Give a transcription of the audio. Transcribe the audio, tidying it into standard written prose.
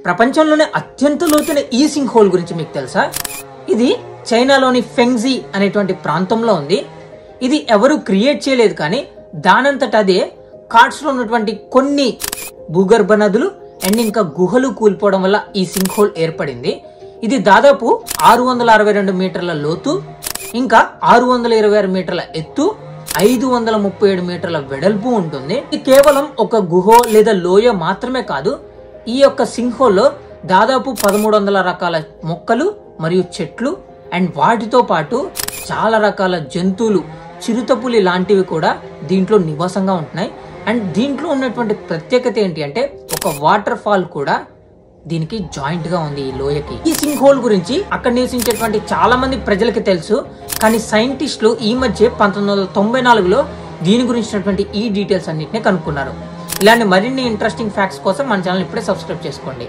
ప్రపంచంలోనే అత్యంత లోతైన ఈ సింక్ హోల్ గురించి మీకు తెలుసా? ఇది చైనాలోని ఫెంగ్జీ అనేటువంటి ప్రాంతంలో ఉంది. ఇది ఎవరు క్రియేట్ చేయలేదు, కానీ దానంతట అదే కార్ట్స్ లో ఉన్నటువంటి కొన్ని భూగర్భ నదులు అండ్ ఇంకా గుహలు కూలిపోవడం వల్ల ఈ సింక్ హోల్ ఏర్పడింది. ఇది దాదాపు 662 మీటర్ల లోతు, ఇంకా 626 మీటర్ల ఎత్తు, 537 మీటర్ల వెడల్పు ఉంటుంది. ఇది కేవలం ఒక గుహ లేదా లోయ మాత్రమే కాదు. ఈ యొక్క సింక్ హోల్లో దాదాపు 1300 రకాల మొక్కలు మరియు చెట్లు అండ్ వాటితో పాటు చాలా రకాల జంతువులు, చిరుతపులి లాంటివి కూడా దీంట్లో నివాసంగా ఉంటున్నాయి. అండ్ దీంట్లో ఉన్నటువంటి ప్రత్యేకత ఏంటి అంటే ఒక వాటర్ ఫాల్ కూడా దీనికి జాయింట్ గా ఉంది ఈ లోయకి. ఈ సింక్ హోల్ గురించి అక్కడ నివసించేటువంటి చాలా మంది ప్రజలకి తెలుసు, కానీ సైంటిస్టులు ఈ మధ్య 1994లో దీని గురించినటువంటి ఈ డీటెయిల్స్ అన్నిటిని కనుక్కున్నారు. ఇలాంటి మరిన్ని ఇంట్రెస్టింగ్ ఫ్యాక్ట్స్ కోసం మన ఛానల్ ఇప్పుడే సబ్స్క్రైబ్ చేసుకోండి.